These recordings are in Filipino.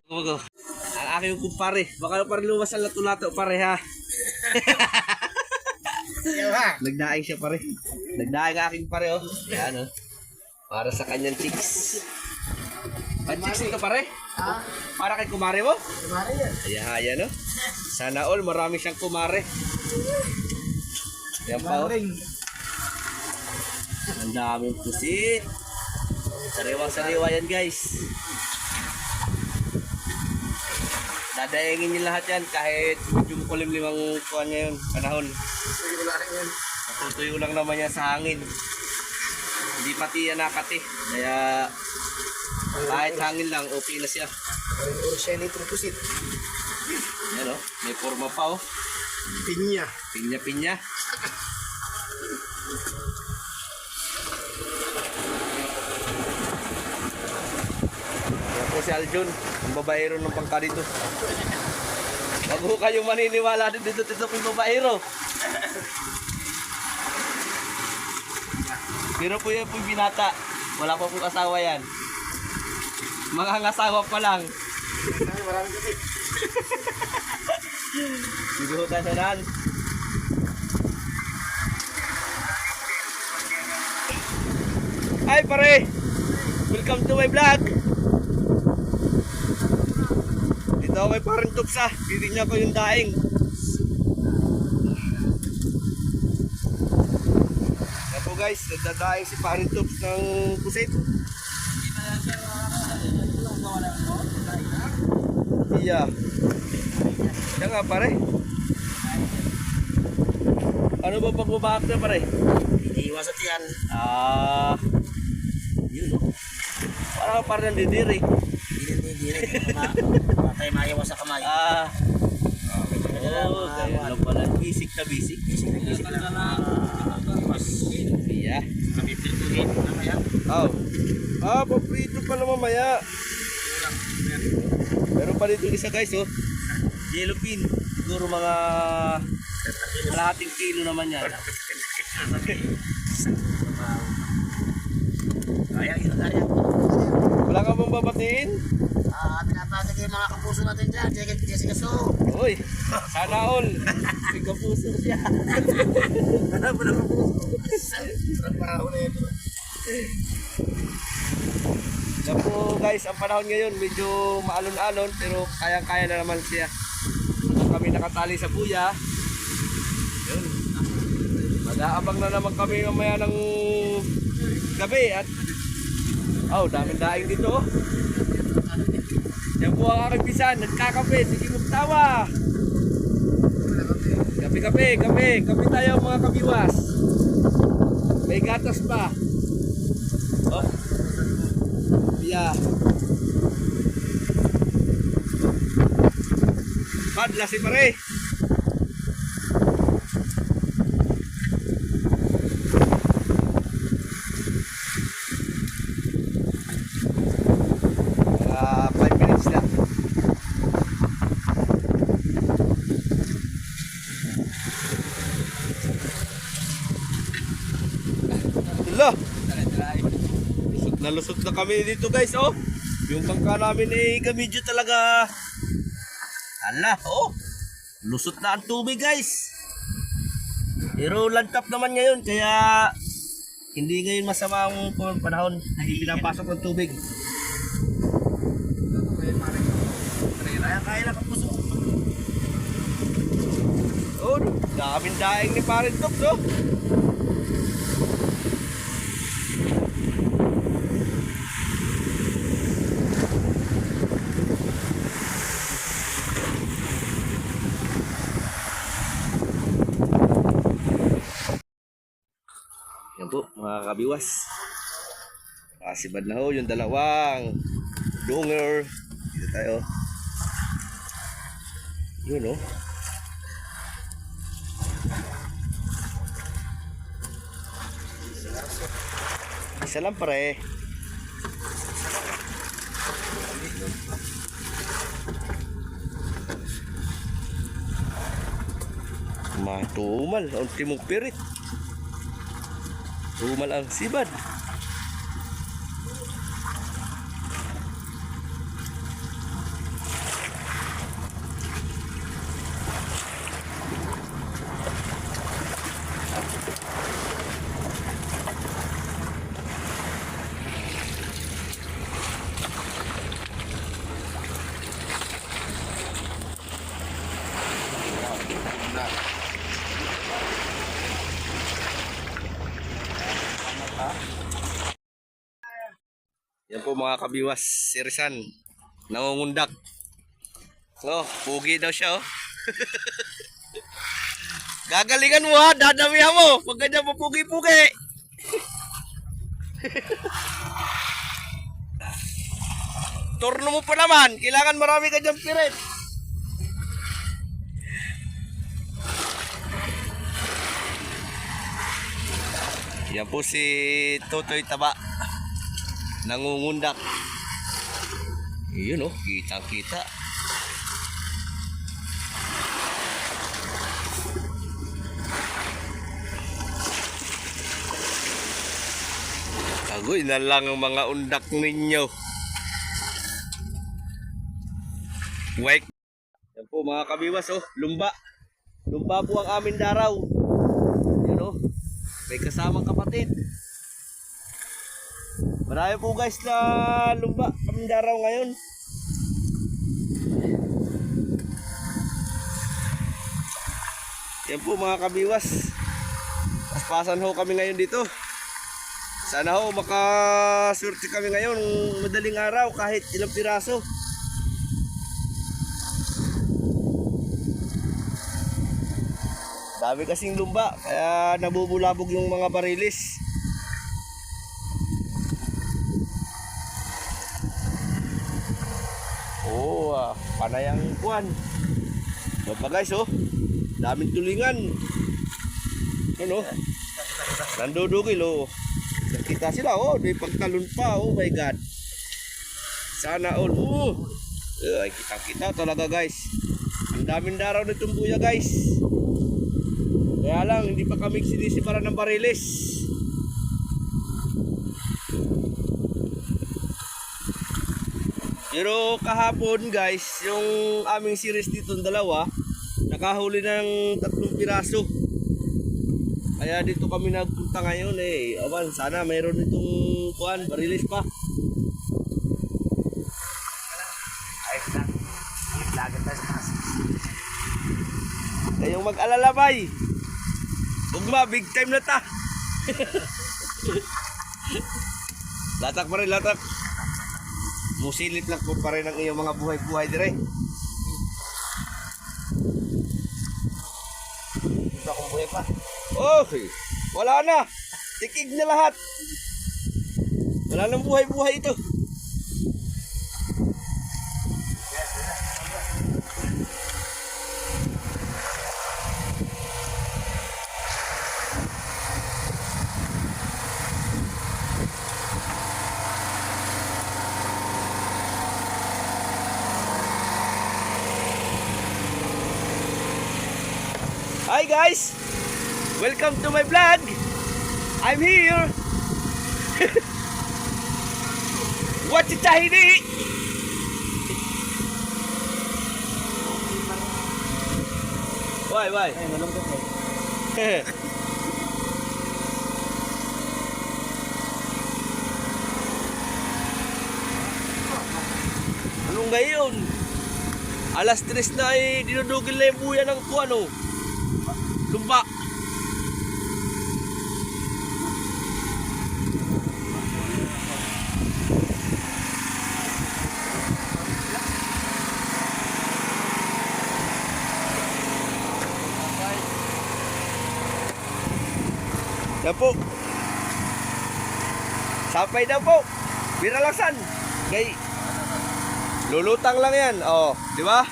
Ang aking kumpare. Baka pa rin luwas ang lato-lato pare ha. Nagdaing siya pare. Nagdaing aking pare oh. Yan oh. Para sa kanyang chicks. Ang chicks ito pare? Ha? Para kay kumare mo? Kumari yan. Ayan no. Sana all marami siyang kumare. Yan pa oh. Ang daming pusit. Sariwang-sariwa yan guys. Dadayangin niyo lahat yan kahit medyo kulimlimang kuhan ngayon, panahon. Natutuyo lang naman yan sa hangin. Hindi pati yan nakati. Kaya kahit hangin lang, okay na siya. Yan o, may forma pa o. Pinya. Pinya-pinya. Yan po si Aljun, ang babaero ng pangka dito. Wag ho kayong maniniwala dito po yung babaero. Pero po yan po yung binata. Wala pa pong asawa yan. Mga asawa pa lang. Maraming kasi. Hindi ho kasanan. Ay pare! Welcome to my vlog! Dito ako kay parang tupsa. Titignan ko yung daing. Yan po guys, nagdadaing si parang tups ng pusit. Iya. Yan nga pare. Ano ba pag bumahak na pare? Iiwas at yan. Yun o. Parang nandidiri. Hindi. Patay mayawas sa kamay. Oo, kaya lang pala. Bisik na bisik. Iya. Napipiltuhin. Mamaya. Paprito pala mamaya. Meron pa dito isa guys oh. Yellow pin. Siguro mga kalahating kilo naman yan. Kaya yun. Wala ka bang babatiin? Pinapatag yung mga kapuso natin dyan. Jessica So. Uy, sana all. May kapuso siya. Ano mo na kapuso? Trabaho na ito. Yan po guys, ang panahon ngayon medyo maalon-alon pero kayang-kaya na naman siya. Kami nakatali sa buya. Yun. Mag-aabang na naman kami mamaya ng gabi at daming daing dito. Yan po ang aking pisan, nagkakape, sige magtawa. Kape tayo mga kabiwas. May gatas pa. Oh. Yeah. Padla si pare. Mga 5 minutes na. Hala. Lusot na kami dito guys oh. Yung bangka namin medyo talaga lusot na ang tubig guys. Pero lantap naman ngayon kaya hindi ngayon masama ang panahon. Hindi pinapasok ng tubig. Kaya lang ang puso. Oh, daming daing ni Parent Tops oh. Yan po mga kabiwas. Kasibad na ho yung dalawang dunger. Dito tayo. Yun o. Isa lang pare. Matumal. Ang timong pirit. Tumal ang sibad. Yan po mga kabiwas, si Rizan, nangungundak. Oh, pugi daw siya oh. Gagalingan mo ha, dadamihan mo. Huwag ka dyan papugi-pugi. Turno mo pa naman, kailangan marami ka dyan pirit. Yan po si Totoy Taba, nangungundak. Yun oh, kita-kita. Agoy na lang ang mga undak ninyo. Wake. Yan po mga kabiwas oh, lumba. Lumba po ang amin daraw. Yan oh, may kasamang kapatid. Marami po guys na lumba amin daraw ngayon. Yan po mga kabiwas. Paspasan ho kami ngayon dito. Sana ho makaswerte kami ngayon madaling araw kahit ilang piraso. Dami kasing lumba kaya nabubulabog yung mga barilis. Oh, panay ang kuwan. Lumba guys oh. Daming tulingan. Ano? Nandudugil oh. Nakita sila oh, may pagtalon pa. Oh my god. Sana all. Ay, kita-kita talaga guys. Ang daming daraw na tumbuya guys. Kaya lang hindi pa kami sinisipara ng bariles. Pero kahapon guys, yung aming series dito dalawa, nakahuli ng 3 piraso. Kaya dito kami nagpunta ngayon eh. Awan, sana mayroon itong kuan, barilis pa. Ayos lang. Lagat tayo sa taas. Kayong mag-alala bay. Ugma, big time na ta. Latak pa rin, latak. Musilit lang po pa rin ang iyong mga buhay-buhay dire. Ito akong buhay pa. Okay, wala na. Tikig na lahat. Wala nang buhay-buhay ito. Hi guys! Welcome to my vlog! I'm here! Watch it tahini! Why? Ay, malungkot eh. Anong gayon? Alas 3 na ay dinudugil na yung buya ng kuano. Lumba. Yan po. Sapay daw po. Biralasan. Gay. Lulutang lang yan. Oh, di ba?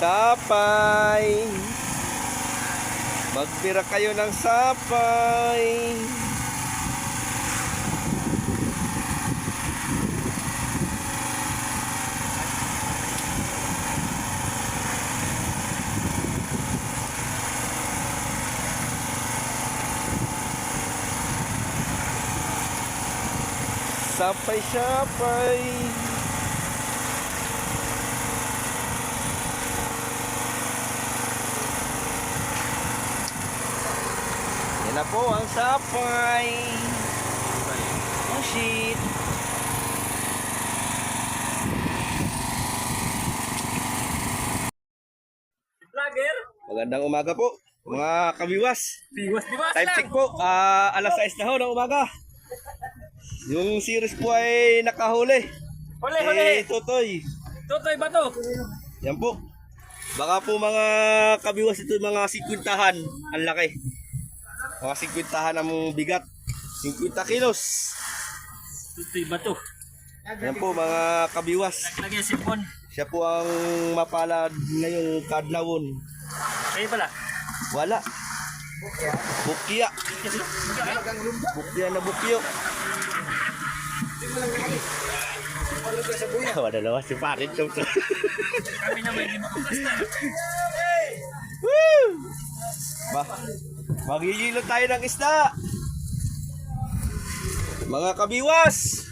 Sapay. Magpira kayo ng sapay. sapay-sapay. Yan na po ang sapay. Oh shit. Vlogger? Magandang umaga po, mga kabiwas. Biwas, di ba? Time check po, alas 6 na ho ng umaga. Yung series po ay nakahuli. Huli, huli. Totoy. Totoy ba to? Yan po. Baka po mga kabiwas ito mga 50-han. Ang laki. Mga 50-han ang bigat. 50 kilos. Totoy ba to? Yan po mga kabiwas. Lagyan sipon. Siya po ang mapalad ngayong kadlawon. Kayo pala. Wala. Bukya. Bukya na bukyo. Wala naman si Parin. Kami na may di makapasta. Woo! Magigilo tayo ng isda. Mga kabiwas.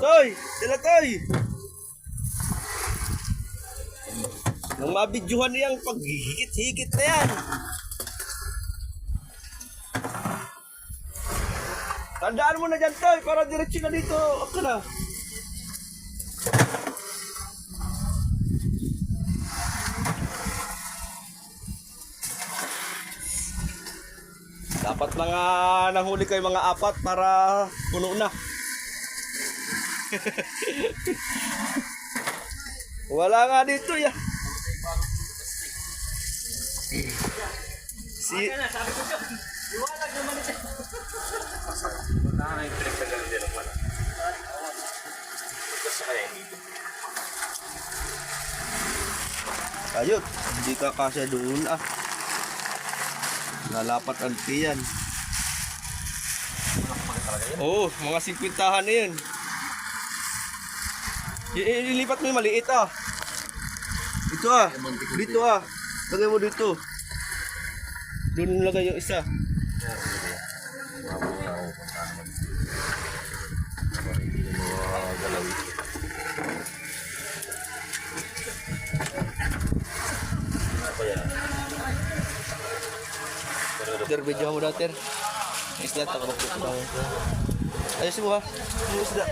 Toy, sila Toy. Nung mabidyohan niyang paghihigit-higit na yan. Tandaan mo na dyan, Toy, para diretso na dito. Ako na. Dapat mga nahuli kayo mga 4 para puno na. Wala nga dito ya. Si Kaya na, sabi ko siya. Iwalag naman ito. ayun, hindi ka kasya doon ah. Nalapat ang tiyan. Oo, mga 50-han na yun. Ilipat mo yung maliit ah. Ito ah. Dito ah. Lagay mo dito. Doon lagay yung isa. Ter, video mo daw, Ter. Isda, takot ko. Ayos mo ha. Yung isda.